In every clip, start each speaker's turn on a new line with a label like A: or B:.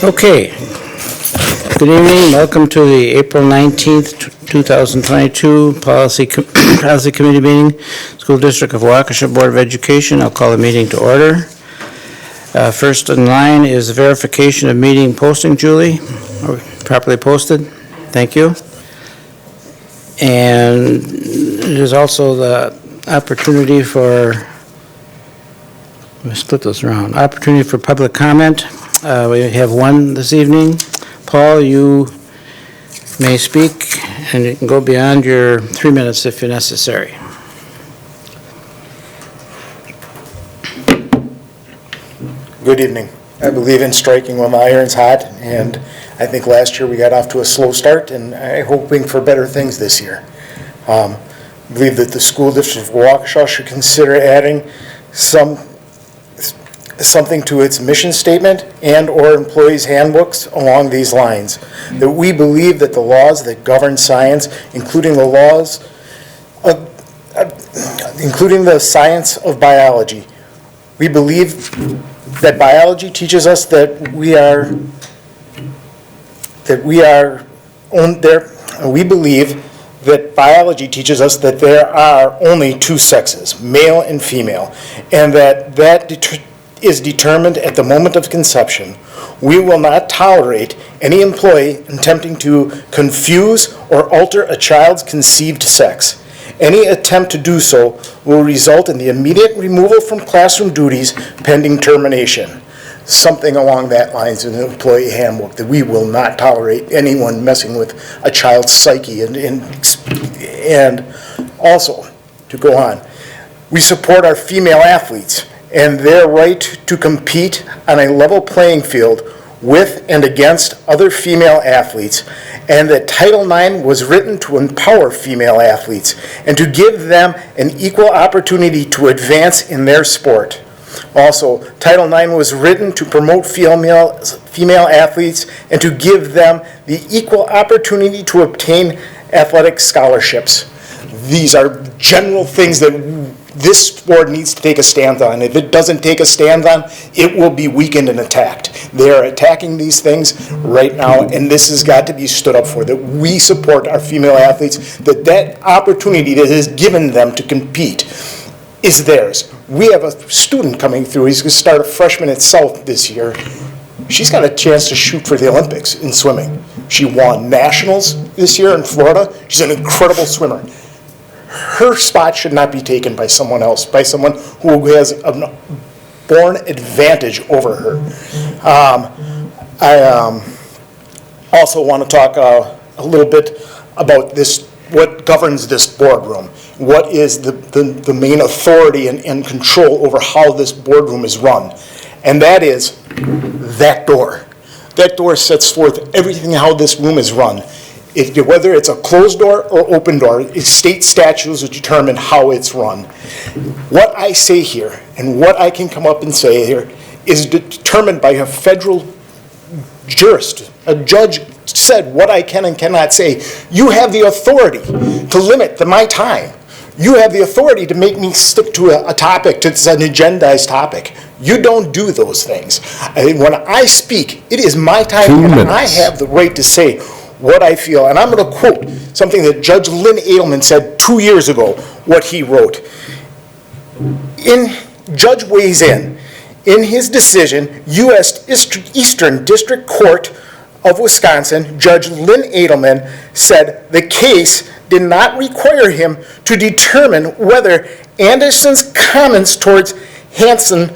A: Okay. Good evening. Welcome to the April 19th, 2022 Policy Committee meeting, School District of Waukesha Board of Education. I'll call the meeting to order. First in line is verification of meeting posting. Julie, properly posted. Thank you. And there's also the opportunity for, let me split this around, opportunity for public comment. We have one this evening. Paul, you may speak, and you can go beyond your 3 minutes if necessary.
B: Good evening. I believe in striking when the iron's hot, and I think last year we got off to a slow start, and I'm hoping for better things this year. I believe that the school district of Waukesha should consider adding something to its mission statement and or employees' handbooks along these lines. That we believe that the laws that govern science, including the science of biology, we believe that biology teaches us that we believe that biology teaches us that there are only two sexes, male and female, and that is determined at the moment of conception. We will not tolerate any employee attempting to confuse or alter a child's conceived sex. Any attempt to do so will result in the immediate removal from classroom duties pending termination. Something along that lines in the employee handbook, that we will not tolerate anyone messing with a child's psyche. And also, to go on, we support our female athletes and their right to compete on a level playing field with and against other female athletes, and that Title IX was written to empower female athletes and to give them an equal opportunity to advance in their sport. Also, Title IX was written to promote female athletes and to give them the equal opportunity to obtain athletic scholarships. These are general things that this board needs to take a stand on. If it doesn't take a stand on, it will be weakened and attacked. They are attacking these things right now, and this has got to be stood up for, that we support our female athletes, that opportunity that is given them to compete is theirs. We have a student coming through. He's going to start a freshman at South this year. She's got a chance to shoot for the Olympics in swimming. She won nationals this year in Florida. She's an incredible swimmer. Her spot should not be taken by someone else, by someone who has a born advantage over her. I also want to talk a little bit about this, what governs this boardroom. What is the main authority and control over how this boardroom is run? And that is that door. That door sets forth everything how this room is run. Whether it's a closed door or open door, state statutes will determine how it's run. What I say here and what I can come up and say here is determined by a federal jurist. A judge said what I can and cannot say. You have the authority to limit my time. You have the authority to make me stick to a topic, to an agendized topic. You don't do those things. When I speak, it is my time, and I have the right to say what I feel. And I'm going to quote something that Judge Lynn Edelman said 2 years ago, what he wrote. Judge weighs in his decision, U.S. Eastern District Court of Wisconsin, Judge Lynn Edelman said the case did not require him to determine whether Anderson's comments towards Hansen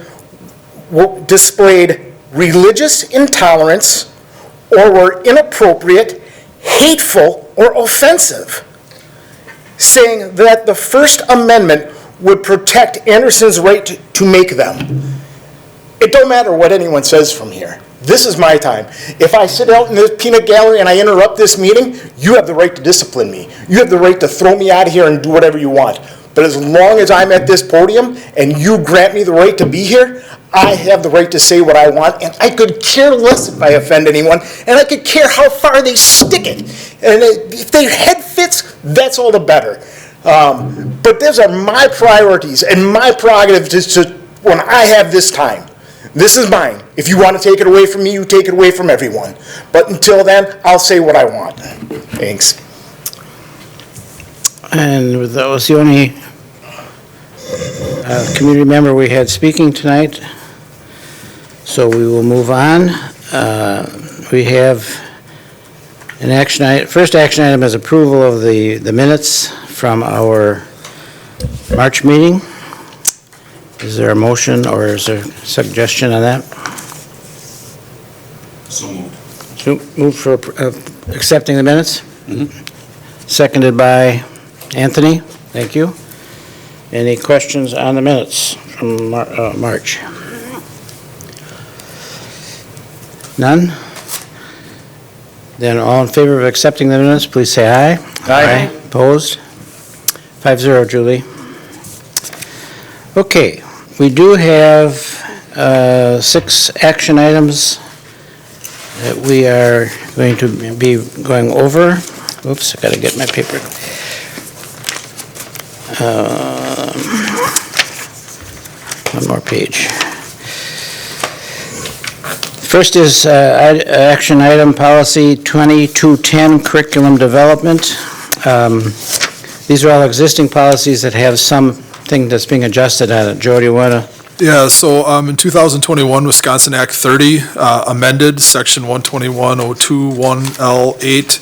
B: displayed religious intolerance or were inappropriate, hateful, or offensive, saying that the First Amendment would protect Anderson's right to make them. It don't matter what anyone says from here. This is my time. If I sit out in the peanut gallery and I interrupt this meeting, you have the right to discipline me. You have the right to throw me out of here and do whatever you want. But as long as I'm at this podium and you grant me the right to be here, I have the right to say what I want, and I could care less if I offend anyone, and I could care how far they stick it. And if their head fits, that's all the better. But those are my priorities and my prerogatives when I have this time. This is mine. If you want to take it away from me, you take it away from everyone. But until then, I'll say what I want. Thanks.
A: And that was the only community member we had speaking tonight. So we will move on. We have an action item. First action item is approval of the minutes from our March meeting. Is there a motion or is there a suggestion on that?
C: So moved.
A: So move for accepting the minutes?
C: Mhm.
A: Seconded by Anthony. Thank you. Any questions on the minutes from March? None? Then all in favor of accepting the minutes, please say aye.
C: Aye.
A: Opposed? 5-0, Julie. Okay, we do have 6 action items that we are going to be going over. Oops, I gotta get my paper. One more page. First is action item policy 2210, curriculum development. These are all existing policies that have something that's being adjusted on it. Joe, do you want to?
D: Yeah, so in 2021, Wisconsin Act 30 amended Section 121.021L8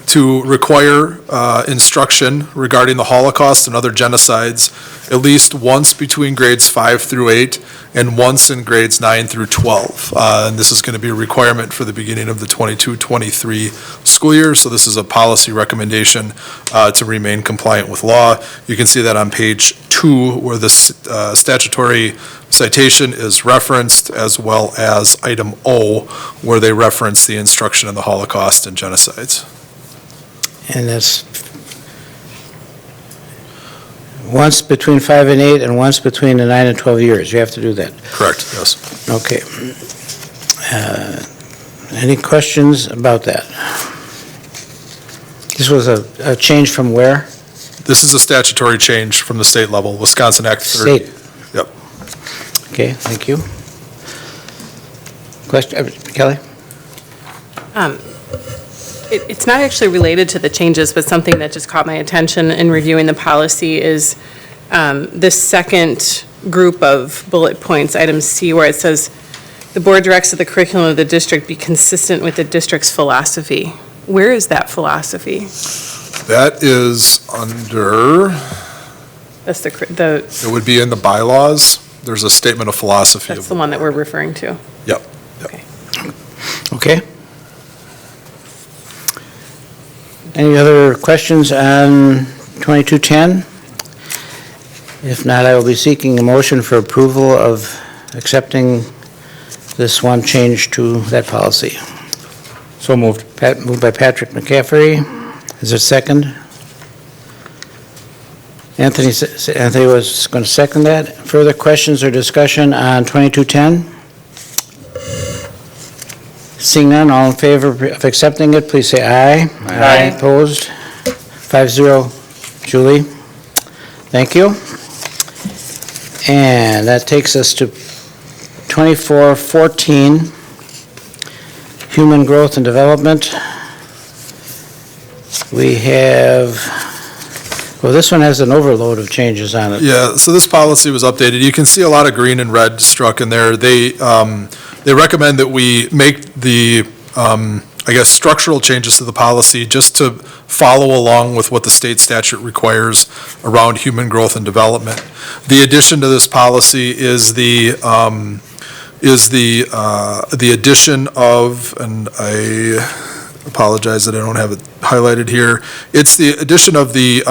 D: to require instruction regarding the Holocaust and other genocides at least once between grades 5 through 8 and once in grades 9 through 12. And this is going to be a requirement for the beginning of the 22-23 school year. So this is a policy recommendation to remain compliant with law. You can see that on page 2 where the statutory citation is referenced, as well as item O where they reference the instruction in the Holocaust and genocides.
A: And that's once between 5 and 8 and once between the 9 and 12 years. You have to do that.
D: Correct, yes.
A: Okay. Any questions about that? This was a change from where?
D: This is a statutory change from the state level, Wisconsin Act 30.
A: State.
D: Yep.
A: Okay, thank you. Question, Kelly?
E: It's not actually related to the changes, but something that just caught my attention in reviewing the policy is this second group of bullet points, item C, where it says, the board directs that the curriculum of the district be consistent with the district's philosophy. Where is that philosophy?
D: That is under,
E: That's
D: it would be in the bylaws. There's a statement of philosophy.
E: that's the one that we're referring to.
D: Yep.
E: Okay.
A: Okay. Any other questions on 2210? If not, I will be seeking a motion for approval of accepting this one change to that policy.
C: So moved.
A: Moved by Patrick McCaffrey. Is there a second? Anthony was going to second that. Further questions or discussion on 2210? Seeing none, all in favor of accepting it, please say aye.
E: Aye.
A: Opposed? 5-0. Julie? Thank you. And that takes us to 2414, human growth and development. We have, well, this one has an overload of changes on it.
D: Yeah, so this policy was updated. You can see a lot of green and red struck in there. They recommend that we make the, structural changes to the policy just to follow along with what the state statute requires around human growth and development. The addition to this policy is the addition of, and I apologize that I don't have it highlighted here. It's the addition of the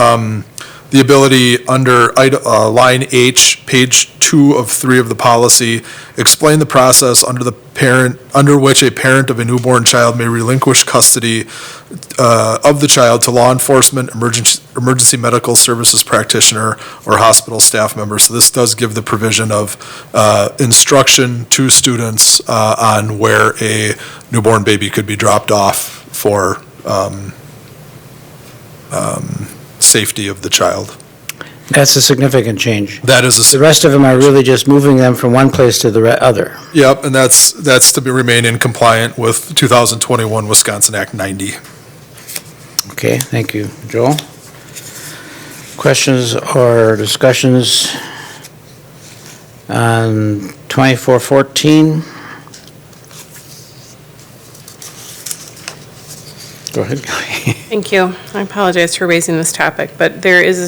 D: ability under line H, page 2 of 3 of the policy, explain the process under which a parent of a newborn child may relinquish custody of the child to law enforcement, emergency medical services practitioner, or hospital staff member. So this does give the provision of instruction to students on where a newborn baby could be dropped off for safety of the child.
A: That's a significant change.
D: That is
A: The rest of them are really just moving them from one place to the other.
D: Yep, and that's to remain in compliant with 2021 Wisconsin Act 90.
A: Okay, thank you. Joel? Questions or discussions on 2414? Go ahead.
E: Thank you. I apologize for raising this topic, but there is a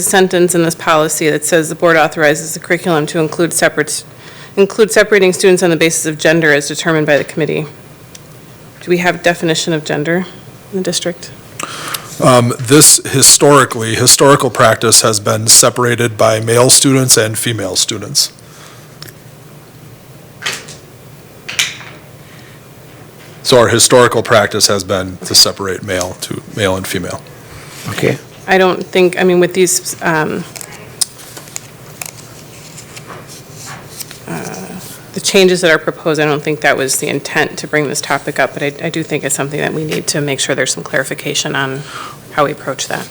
E: sentence in this policy that says the board authorizes the curriculum to include separating students on the basis of gender as determined by the committee. Do we have definition of gender in the district?
D: This historical practice has been separated by male students and female students. So our historical practice has been to separate male and female.
A: Okay.
E: I don't think, I mean, with these, the changes that are proposed, I don't think that was the intent to bring this topic up, but I do think it's something that we need to make sure there's some clarification on how we approach that.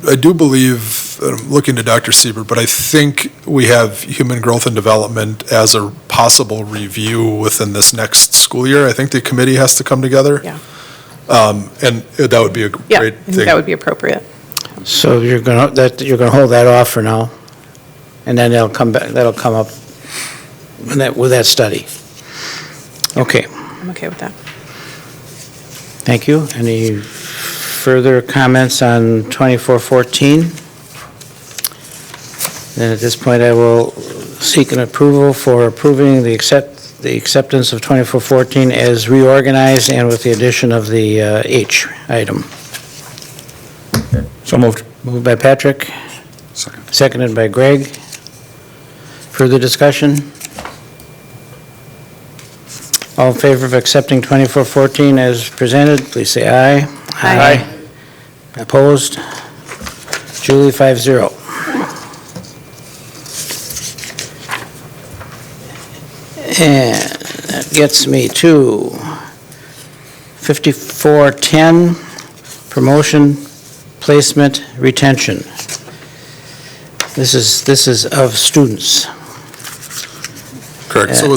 D: I do believe, I'm looking to Dr. Siebert, but I think we have human growth and development as a possible review within this next school year. I think the committee has to come together.
E: Yeah.
D: And that would be a
E: Yeah, I
D: great
E: think
D: thing.
E: that would be appropriate.
A: So you're going to hold that off for now, and then that'll come up with that study. Okay,
E: I'm okay with that.
A: thank you. Any further comments on 2414? Then at this point, I will seek an approval for approving the acceptance of 2414 as reorganized and with the addition of the H item.
C: So moved.
A: Moved by Patrick,
C: Second.
A: seconded by Greg. Further discussion? All in favor of accepting 2414 as presented, please say aye.
E: Aye.
A: Opposed? Julie, 5-0. And that gets me to 5410, promotion, placement, retention. This is of students.
D: Correct. So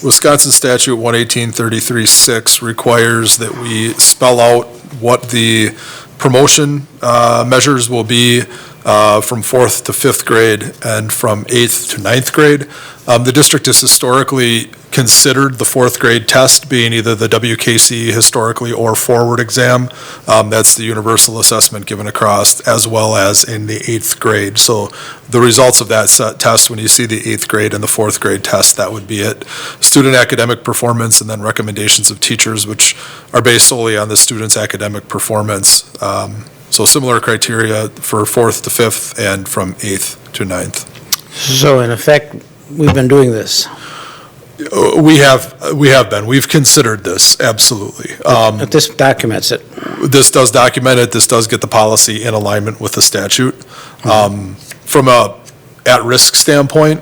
D: Wisconsin Statute 118.33.6 requires that we spell out what the promotion measures will be from 4th to 5th grade and from 8th to 9th grade. The district has historically considered the 4th grade test being either the WKC historically or forward exam. That's the universal assessment given across, as well as in the 8th grade. So the results of that test, when you see the 8th grade and the 4th grade test, that would be it. Student academic performance and then recommendations of teachers, which are based solely on the student's academic performance. So similar criteria for 4th to 5th and from 8th to 9th.
A: So in effect, we've been doing this.
D: We have been. We've considered this, absolutely.
A: But this documents it.
D: This does document it. This does get the policy in alignment with the statute. From a at-risk standpoint,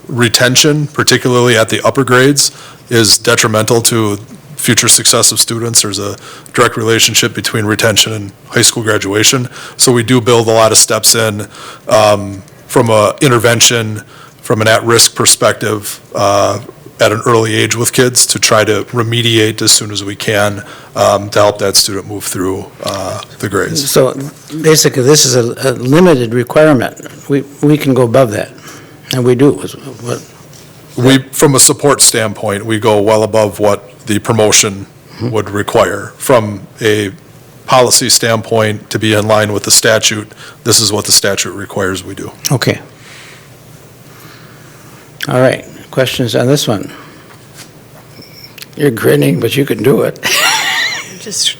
D: retention, particularly at the upper grades, is detrimental to future success of students. There's a direct relationship between retention and high school graduation. So we do build a lot of steps in from a intervention, from an at-risk perspective at an early age with kids to try to remediate as soon as we can to help that student move through the grades.
A: So basically, this is a limited requirement. We can go above that, and we do.
D: From a support standpoint, we go well above what the promotion would require. From a policy standpoint, to be in line with the statute, this is what the statute requires we do.
A: Okay. All right, questions on this one? You're grinning, but you can do it.
E: Just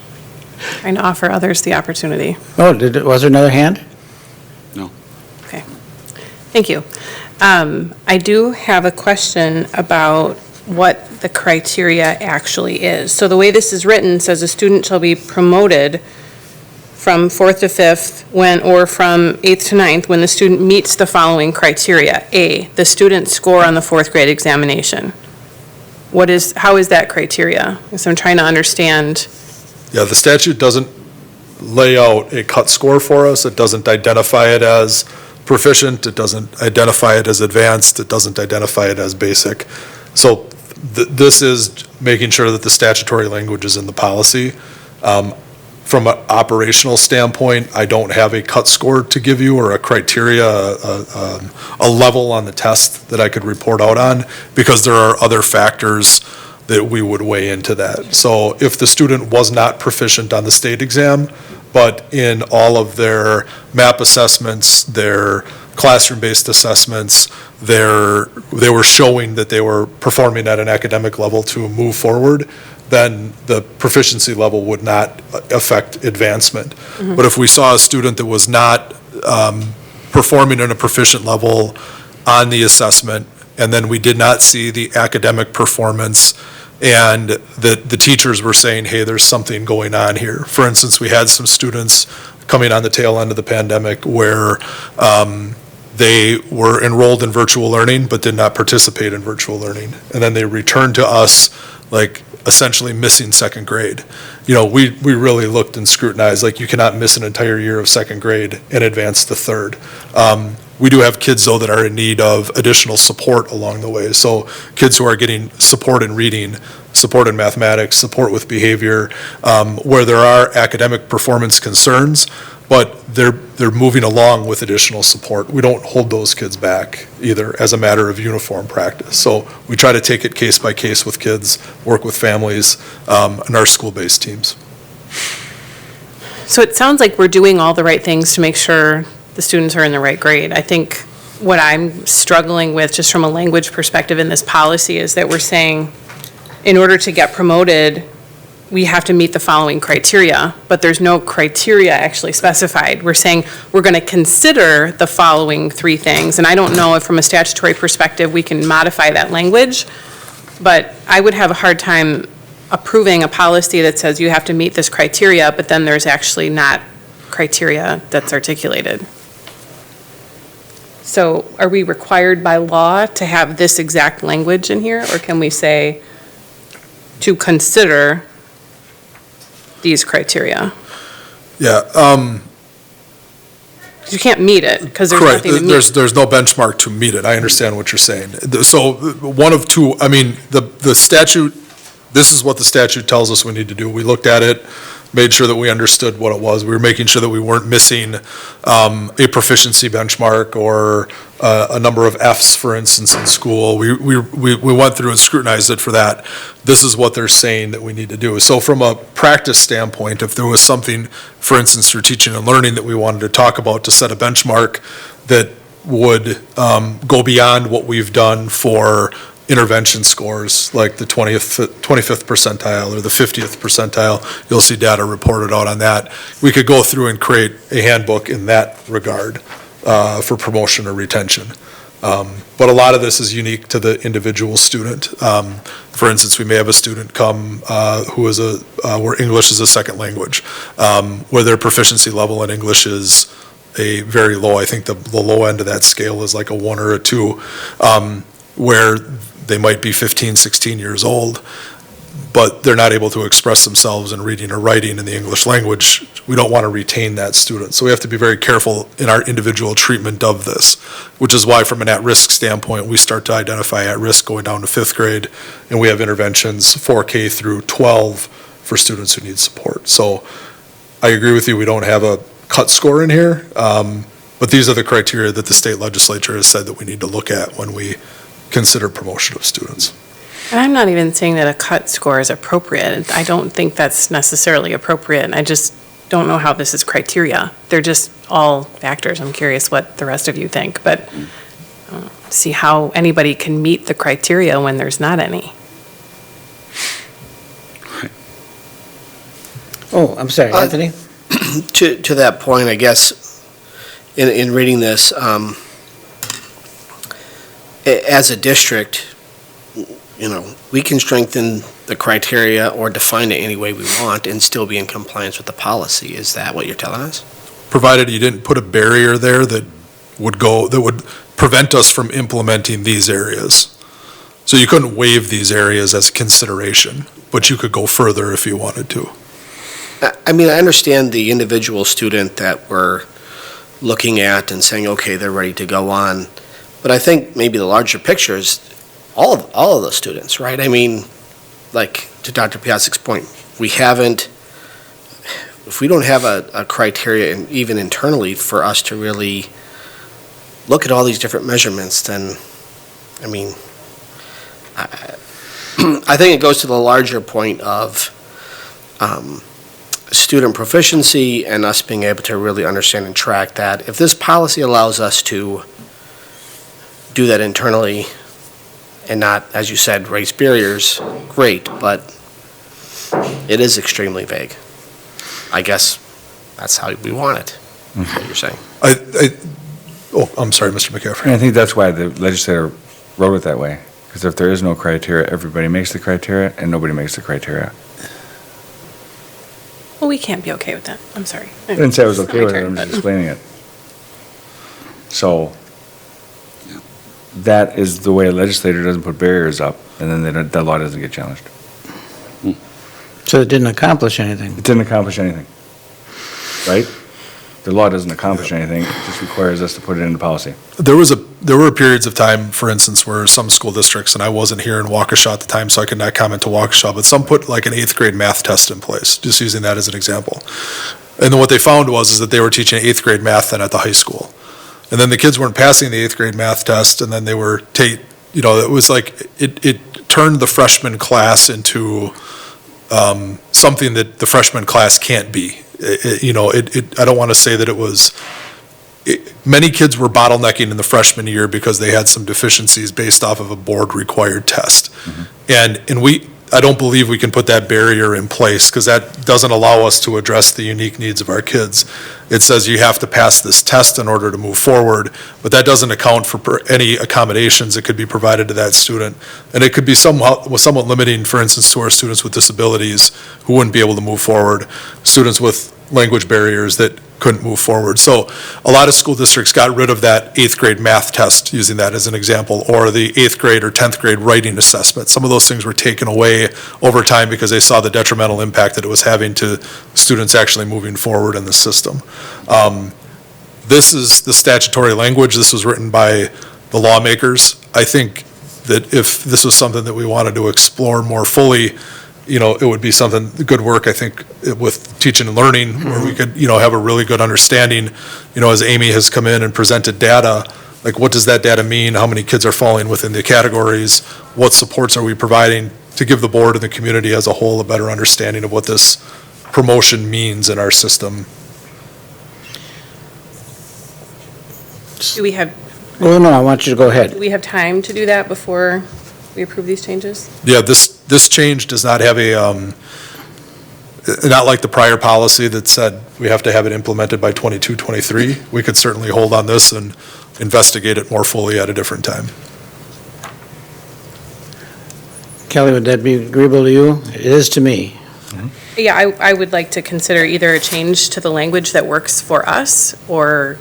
E: trying to offer others the opportunity.
A: Oh, was there another hand?
E: Okay. Thank you. I do have a question about what the criteria actually is. So the way this is written says a student shall be promoted from 4th to 5th or from 8th to 9th when the student meets the following criteria. A, the student's score on the 4th grade examination. How is that criteria? So I'm trying to understand.
D: Yeah, the statute doesn't lay out a cut score for us. It doesn't identify it as proficient, it doesn't identify it as advanced, it doesn't identify it as basic. So this is making sure that the statutory language is in the policy. From an operational standpoint, I don't have a cut score to give you or a criteria, a level on the test that I could report out on, because there are other factors that we would weigh into that. So if the student was not proficient on the state exam, but in all of their MAP assessments, their classroom-based assessments, they were showing that they were performing at an academic level to move forward, then the proficiency level would not affect advancement. But if we saw a student that was not performing at a proficient level on the assessment, and then we did not see the academic performance, and the teachers were saying, hey, there's something going on here. For instance, we had some students coming on the tail end of the pandemic where they were enrolled in virtual learning but did not participate in virtual learning. And then they returned to us like essentially missing second grade. You know, we really looked and scrutinized, like you cannot miss an entire year of second grade and advance to third. We do have kids, though, that are in need of additional support along the way. So kids who are getting support in reading, support in mathematics, support with behavior, where there are academic performance concerns, but they're moving along with additional support. We don't hold those kids back either as a matter of uniform practice. So we try to take it case by case with kids, work with families, and our school-based teams.
E: So it sounds like we're doing all the right things to make sure the students are in the right grade. I think what I'm struggling with, just from a language perspective in this policy, is that we're saying, in order to get promoted, we have to meet the following criteria, but there's no criteria actually specified. We're saying we're going to consider the following three things, and I don't know if from a statutory perspective we can modify that language, but I would have a hard time approving a policy that says you have to meet this criteria, but then there's actually not criteria that's articulated. So are we required by law to have this exact language in here, or can we say to consider these criteria?
D: Yeah.
E: You can't meet it because there's
D: Correct.
E: nothing to meet.
D: There's no benchmark to meet it. I understand what you're saying. So one of two, I mean, the statute, this is what the statute tells us we need to do. We looked at it, made sure that we understood what it was. We were making sure that we weren't missing a proficiency benchmark or a number of Fs, for instance, in school. We went through and scrutinized it for that. This is what they're saying that we need to do. So from a practice standpoint, if there was something, for instance, for teaching and learning that we wanted to talk about to set a benchmark that would go beyond what we've done for intervention scores, like the 25th percentile or the 50th percentile, you'll see data reported out on that. We could go through and create a handbook in that regard for promotion or retention. But a lot of this is unique to the individual student. For instance, we may have a student come who is where English is a second language, where their proficiency level in English is a very low. I think the low end of that scale is like a 1 or a 2, where they might be 15, 16 years old, but they're not able to express themselves in reading or writing in the English language. We don't want to retain that student. So we have to be very careful in our individual treatment of this, which is why from an at-risk standpoint, we start to identify at-risk going down to 5th grade, and we have interventions 4K through 12 for students who need support. So I agree with you, we don't have a cut score in here, but these are the criteria that the state legislature has said that we need to look at when we consider promotion of students.
E: And I'm not even saying that a cut score is appropriate. I don't think that's necessarily appropriate. I just don't know how this is criteria. They're just all factors. I'm curious what the rest of you think, but see how anybody can meet the criteria when there's not any.
A: Oh, I'm sorry, Anthony?
C: To that point, I guess, in reading this, as a district, you know, we can strengthen the criteria or define it any way we want and still be in compliance with the policy. Is that what you're telling us?
D: Provided you didn't put a barrier there that would prevent us from implementing these areas. So you couldn't waive these areas as consideration, but you could go further if you wanted to.
C: I mean, I understand the individual student that we're looking at and saying, okay, they're ready to go on. But I think maybe the larger picture is all of those students, right? I mean, like, to Dr. Piasek's point, if we don't have a criteria, and even internally, for us to really look at all these different measurements, then, I mean, I think it goes to the larger point of student proficiency and us being able to really understand and track that. If this policy allows us to do that internally and not, as you said, raise barriers, great, but it is extremely vague. I guess that's how we want it, is what you're saying.
D: I'm sorry, Mr. McCaffrey.
F: And I think that's why the legislator wrote it that way, because if there is no criteria, everybody makes the criteria, and nobody makes the criteria.
E: Well, we can't be okay with that. I'm sorry.
F: I didn't say I was
E: It's not
F: okay
E: my
F: with it,
E: turn,
F: I'm
E: but-
F: just explaining it. So, that is the way a legislator doesn't put barriers up, and then the law doesn't get challenged.
A: So it didn't accomplish anything.
F: It didn't accomplish anything, right? The law doesn't accomplish anything, it just requires us to put it into policy.
D: There were periods of time, for instance, where some school districts, and I wasn't here in Waukesha at the time, so I could not comment to Waukesha, but some put like an 8th grade math test in place, just using that as an example. And then what they found is that they were teaching 8th grade math then at the high school. And then the kids weren't passing the 8th grade math test, and then they were, it was like, it turned the freshman class into something that the freshman class can't be. I don't want to say that it was, many kids were bottlenecking in the freshman year because they had some deficiencies based off of a board-required test.
F: Mm-hmm.
D: And I don't believe we can put that barrier in place, because that doesn't allow us to address the unique needs of our kids. It says you have to pass this test in order to move forward, but that doesn't account for any accommodations that could be provided to that student. And it could be somewhat limiting, for instance, to our students with disabilities who wouldn't be able to move forward, students with language barriers that couldn't move forward. So a lot of school districts got rid of that 8th grade math test, using that as an example, or the 8th grade or 10th grade writing assessment. Some of those things were taken away over time because they saw the detrimental impact that it was having to students actually moving forward in the system. This is the statutory language. This was written by the lawmakers. I think that if this was something that we wanted to explore more fully, it would be something, good work, I think, with teaching and learning, where we could, have a really good understanding, as Amy has come in and presented data, like, what does that data mean? How many kids are falling within the categories? What supports are we providing to give the board and the community as a whole a better understanding of what this promotion means in our system?
E: Do we have,
A: Well, no, I want you to go ahead.
E: do we have time to do that before we approve these changes?
D: Yeah, this change does not have not like the prior policy that said we have to have it implemented by 22-23. We could certainly hold on this and investigate it more fully at a different time.
A: Kelly, would that be agreeable to you? It is to me.
E: Yeah, I would like to consider either a change to the language that works for us, or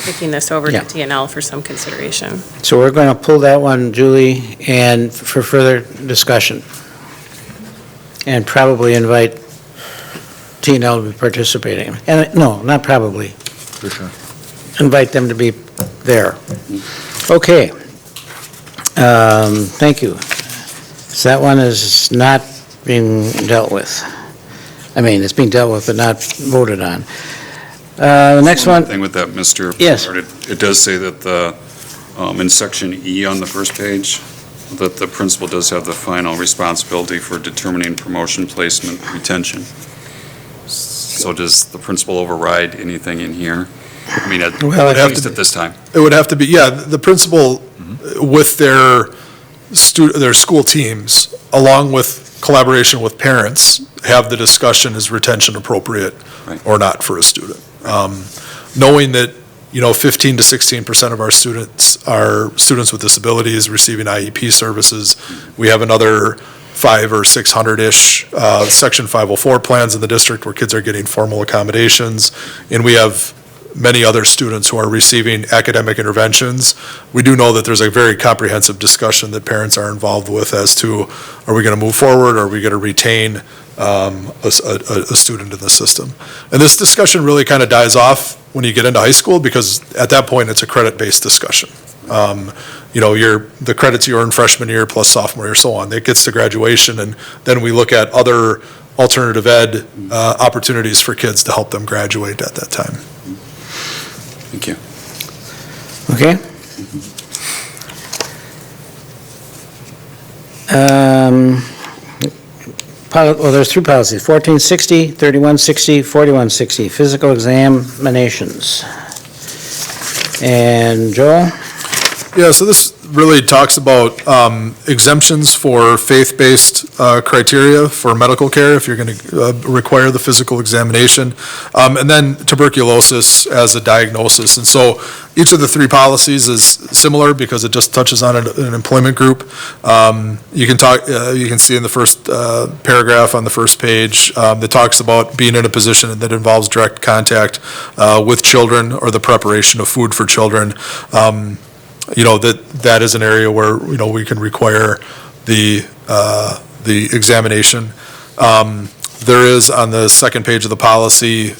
E: taking this over to
A: Yeah.
E: TNL for some consideration.
A: So we're going to pull that one, Julie, and for further discussion. And probably invite TNL to be participating. And, no, not probably.
F: For sure.
A: Invite them to be there. Okay. Thank you. So that one is not being dealt with. I mean, it's being dealt with but not voted on. The next one,
G: Thing with that, Mr.
A: Yes.
G: Bernard, it does say that in section E on the first page, that the principal does have the final responsibility for determining promotion, placement, retention. So does the principal override anything in here? I mean, at
A: Well, it'd have
G: least
D: to
G: at this time.
D: It would have to be, the principal with their school teams, along with collaboration with parents, have the discussion, is retention appropriate
G: Right.
D: or not for a student. Knowing that, 15 to 16% of our students are students with disabilities receiving IEP services. We have another 500 or 600-ish Section 504 plans in the district where kids are getting formal accommodations, and we have many other students who are receiving academic interventions. We do know that there's a very comprehensive discussion that parents are involved with as to, are we going to move forward, are we going to retain a student in the system. And this discussion really kind of dies off when you get into high school, because at that point, it's a credit-based discussion. The credits you earn freshman year plus sophomore year, so on. It gets to graduation, and then we look at other alternative ed opportunities for kids to help them graduate at that time.
G: Thank you.
A: Okay. Well, there's three policies, 1460, 3160, 4160, physical examinations. And Joel?
D: Yeah, so this really talks about exemptions for faith-based criteria for medical care, if you're going to require the physical examination, and then tuberculosis as a diagnosis. And so each of the three policies is similar because it just touches on an employment group. You can see in the first paragraph on the first page that talks about being in a position that involves direct contact with children or the preparation of food for children. That is an area where, we can require the examination. There is on the second page of the policy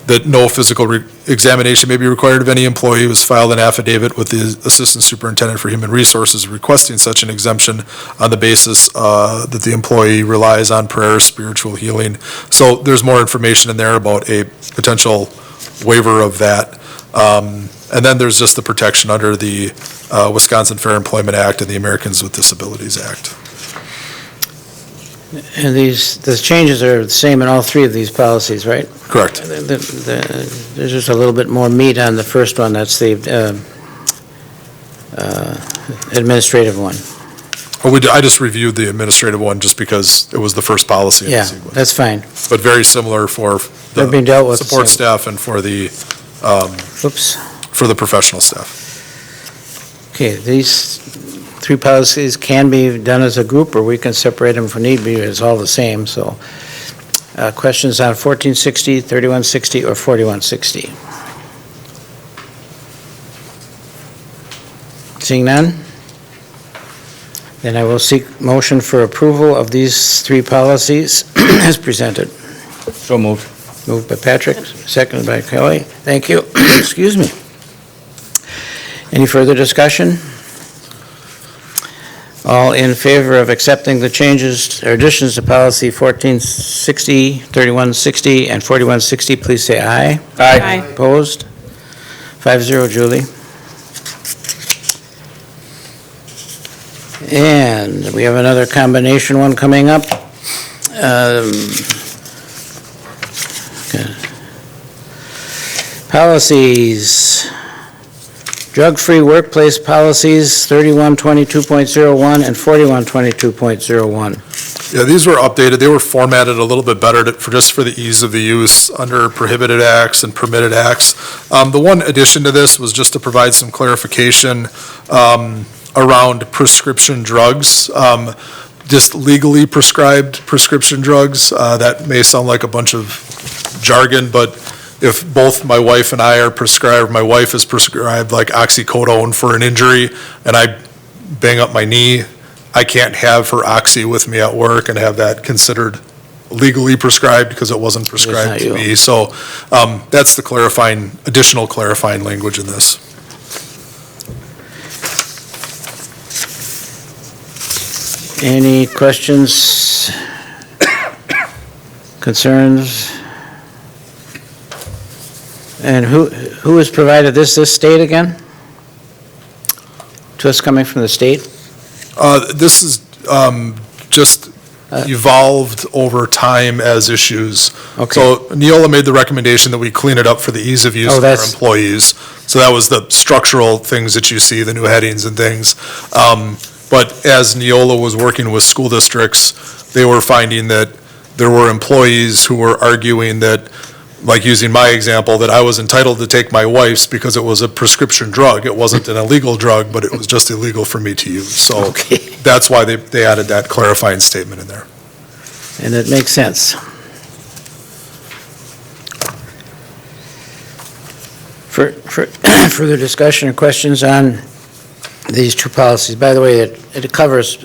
D: that no physical examination may be required of any employee who has filed an affidavit with the Assistant Superintendent for Human Resources requesting such an exemption on the basis that the employee relies on prayer, spiritual healing. So there's more information in there about a potential waiver of that. And then there's just the protection under the Wisconsin Fair Employment Act and the Americans with Disabilities Act.
A: And the changes are the same in all three of these policies, right?
D: Correct.
A: There's just a little bit more meat on the first one, that's the administrative one.
D: I just reviewed the administrative one just because it was the first policy in the
A: Yeah,
D: sequence.
A: that's fine.
D: But very similar for
A: They're being dealt
D: the
A: with
D: support
A: the same.
D: staff and for the professional staff.
A: Okay, these three policies can be done as a group, or we can separate them if need be, it's all the same, so. Questions on 1460, 3160, or 4160? Seeing none? Then I will seek motion for approval of these three policies as presented.
F: So moved.
A: Moved by Patrick, seconded by Kelly. Thank you. Excuse me. Any further discussion? All in favor of accepting the changes or additions to policy 1460, 3160, and 4160, please say aye.
E: Aye.
A: Opposed? 5-0, Julie. And we have another combination one coming up. Policies. Drug-free workplace policies, 3122.01 and 4122.01.
D: Yeah, these were updated. They were formatted a little bit better for the ease of the use under prohibited acts and permitted acts. The one addition to this was just to provide some clarification around prescription drugs. Just legally prescribed prescription drugs. That may sound like a bunch of jargon, but if both my wife and I are prescribed, my wife is prescribed like oxycodone for an injury, and I bang up my knee, I can't have her oxy with me at work and have that considered legally prescribed because it wasn't prescribed to me. So that's the additional clarifying language in this.
A: Any questions, concerns? And who has provided this state again? To us coming from the state?
D: This is just evolved over time as issues.
A: Okay.
D: So Neola made the recommendation that we clean it up for the ease of use of our employees. So that was the structural things that you see, the new headings and things. But as Neola was working with school districts, they were finding that there were employees who were arguing that, like using my example, that I was entitled to take my wife's because it was a prescription drug. It wasn't an illegal drug, but it was just illegal for me to use. So that's why they added that clarifying statement in there.
A: And it makes sense. Further discussion or questions on these two policies? By the way, it covers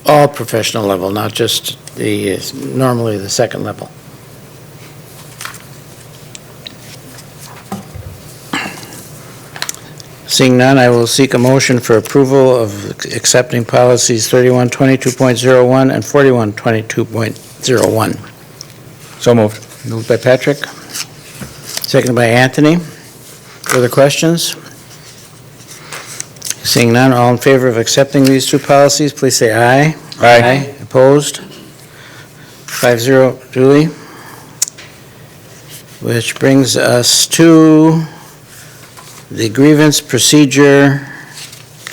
A: All professional level, not just normally the second level. Seeing none, I will seek a motion for approval of accepting policies 3122.01 and 4122.01.
F: So moved.
A: Moved by Patrick, seconded by Anthony. Further questions? Seeing none, all in favor of accepting these two policies, please say aye.
F: Aye.
A: Opposed? 5-0. Julie? Which brings us to the grievance procedure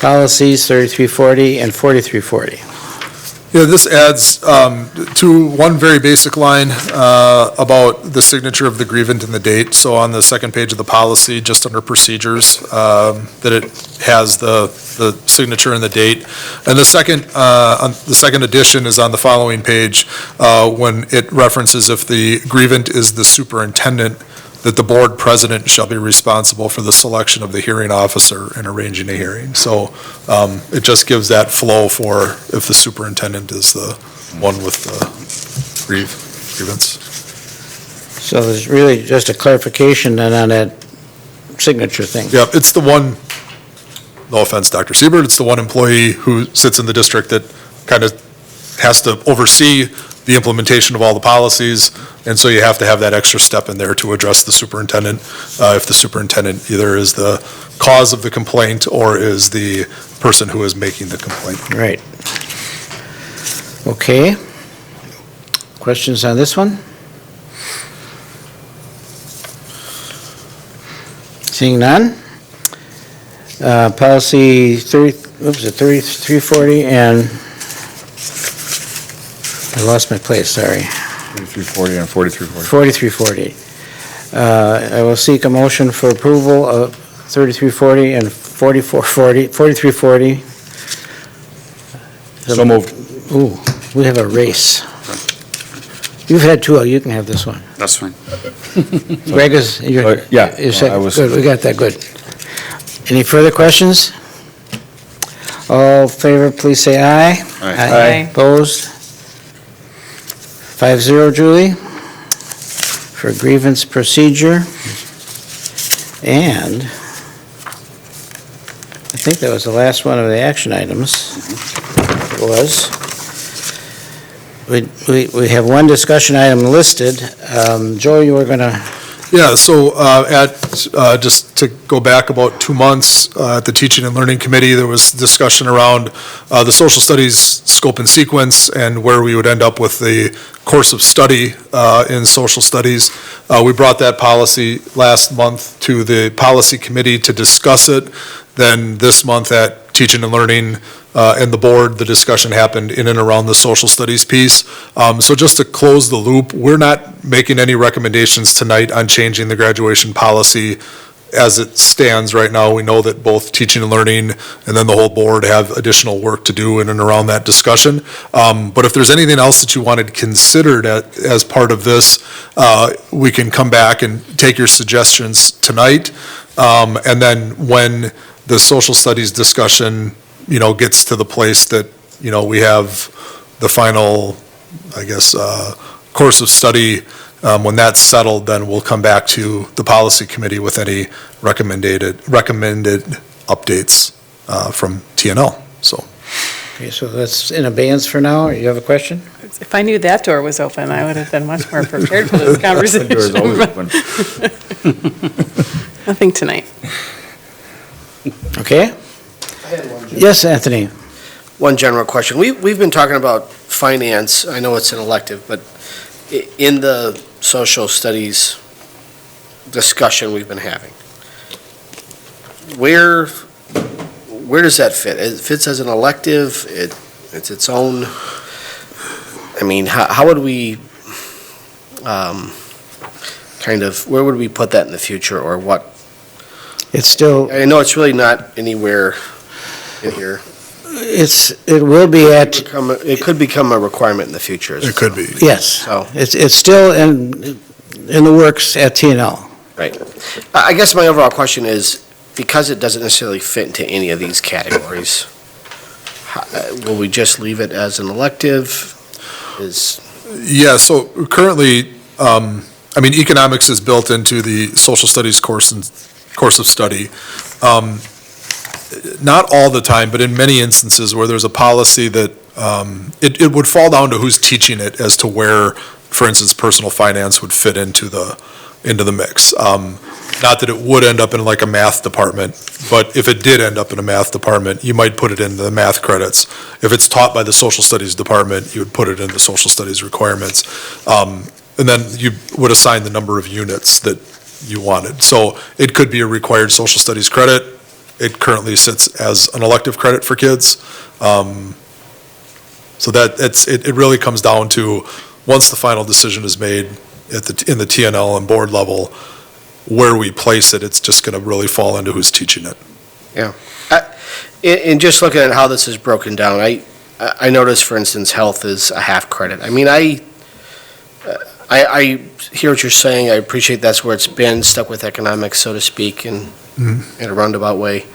A: policies 3340 and 4340.
D: Yeah, this adds to one very basic line about the signature of the grievant and the date. So on the second page of the policy, just under procedures, that it has the signature and the date. And the second addition is on the following page, when it references if the grievant is the superintendent, that the board president shall be responsible for the selection of the hearing officer and arranging a hearing. So it just gives that flow for if the superintendent is the one with the grievance.
A: So there's really just a clarification then on that signature thing.
D: Yeah, it's the one, no offense, Dr. Siebert, it's the one employee who sits in the district that kind of has to oversee the implementation of all the policies, and so you have to have that extra step in there to address the superintendent, if the superintendent either is the cause of the complaint or is the person who is making the complaint.
A: Right. Okay. Questions on this one? Seeing none? Policy 3340 and I lost my place, sorry.
F: 3340 and 4340.
A: 4340. I will seek a motion for approval of 3340 and 4340.
F: So moved.
A: Ooh, we have a race. You've had two, you can have this one.
G: That's fine.
A: Greg is, you're,
F: Yeah,
A: you're
F: I
A: second.
F: was-
A: Good, we got that, good. Any further questions? All in favor, please say aye.
E: Aye.
A: Opposed? 5-0, Julie, for grievance procedure. And I think that was the last one of the action items. It was. We have one discussion item listed. Joe, you were going to,
D: Yeah, so just to go back about 2 months, at the Teaching and Learning Committee, there was discussion around the social studies scope and sequence and where we would end up with the course of study in social studies. We brought that policy last month to the policy committee to discuss it. Then this month at Teaching and Learning and the board, the discussion happened in and around the social studies piece. So just to close the loop, we're not making any recommendations tonight on changing the graduation policy as it stands right now. We know that both Teaching and Learning and then the whole board have additional work to do in and around that discussion. But if there's anything else that you wanted considered as part of this, we can come back and take your suggestions tonight. And then when the social studies discussion, gets to the place that, we have the final, I guess, course of study, when that's settled, then we'll come back to the policy committee with any recommended updates from TNL, so.
A: okay, so that's in abeyance for now. You have a question?
E: If I knew that door was open, I would have been much more prepared for this conversation.
F: The door is always open.
E: Nothing tonight.
A: Okay? Yes, Anthony?
C: One general question. We've been talking about finance, I know it's an elective, but in the social studies discussion we've been having, where does that fit? It fits as an elective, it's its own, how would we, where would we put that in the future, or what?
A: It's still,
C: I know it's really not anywhere in here.
A: it will be at,
C: It could become a requirement in the future.
D: It could be.
A: yes.
C: So-
A: It's still in the works at TNL.
C: Right. I guess my overall question is, because it doesn't necessarily fit into any of these categories, Will we just leave it as an elective?
D: Yeah, so currently, economics is built into the social studies course of study. Not all the time, but in many instances where there's a policy that, it would fall down to who's teaching it as to where, for instance, personal finance would fit into the mix. Not that it would end up in like a math department, but if it did end up in a math department, you might put it in the math credits. If it's taught by the social studies department, you would put it in the social studies requirements. And then you would assign the number of units that you wanted. So it could be a required social studies credit. It currently sits as an elective credit for kids. So that it really comes down to, once the final decision is made in the TNL and board level, where we place it, it's just going to really fall into who's teaching it.
C: Yeah. In just looking at how this is broken down, I noticed, for instance, health is a half credit. I mean, I hear what you're saying. I appreciate that's where it's been, stuck with economics, so to speak, in a roundabout way.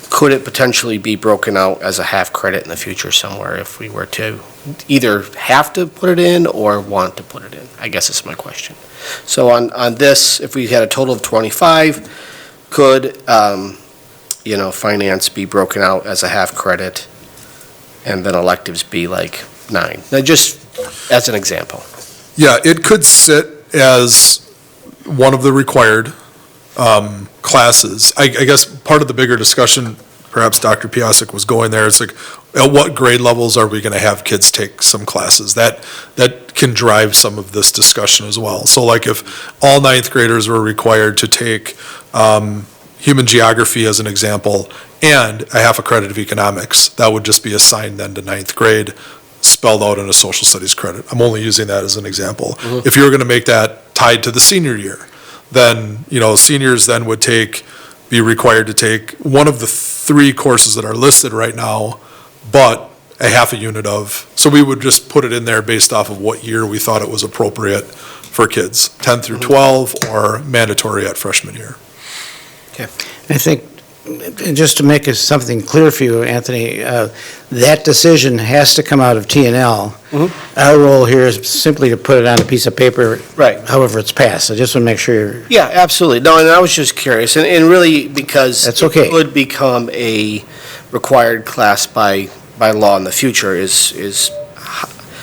C: Could it potentially be broken out as a half credit in the future somewhere if we were to either have to put it in or want to put it in? I guess is my question. So on this, if we had a total of 25, could, finance be broken out as a half credit and then electives be like 9? Now, just as an example.
D: Yeah, it could sit as one of the required classes. I guess part of the bigger discussion, perhaps Dr. Piasek was going there, it's like, at what grade levels are we going to have kids take some classes? That can drive some of this discussion as well. So like if all ninth graders were required to take human geography as an example, and a half a credit of economics, that would just be assigned then to ninth grade, spelled out in a social studies credit. I'm only using that as an example. If you were going to make that tied to the senior year, then, seniors then would be required to take one of the 3 courses that are listed right now, but a half a unit of. So we would just put it in there based off of what year we thought it was appropriate for kids, 10 through 12 or mandatory at freshman year.
C: Okay.
A: I think, just to make something clear for you, Anthony, that decision has to come out of TNL. Our role here is simply to put it on a piece of paper.
C: Right.
A: However it's passed. I just want to make sure.
C: Yeah, absolutely. No, and I was just curious, and really because
A: That's okay.
C: it could become a required class by law in the future is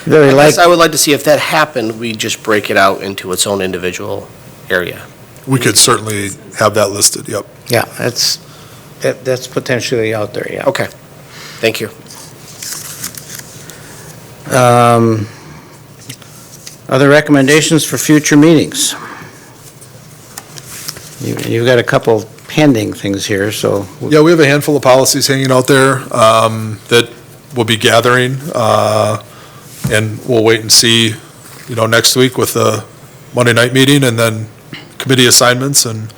A: Very
C: I guess
A: like,
C: I would like to see if that happened, we just break it out into its own individual area.
D: We could certainly have that listed, yep.
A: yeah, that's potentially out there, yeah.
C: Okay, thank you.
A: Other recommendations for future meetings? You've got a couple pending things here, so.
D: Yeah, we have a handful of policies hanging out there that we'll be gathering, and we'll wait and see, next week with the Monday night meeting and then committee assignments, and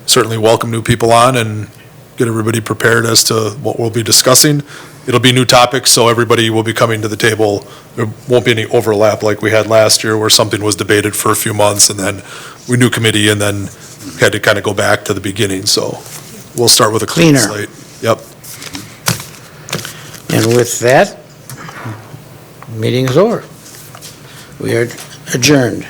D: certainly welcome new people on and get everybody prepared as to what we'll be discussing. It'll be new topics, so everybody will be coming to the table. There won't be any overlap like we had last year where something was debated for a few months and then we knew committee and then had to kind of go back to the beginning. So we'll start with a clean
A: Cleaner.
D: slate. Yep.
A: And with that, meeting is over. We are adjourned.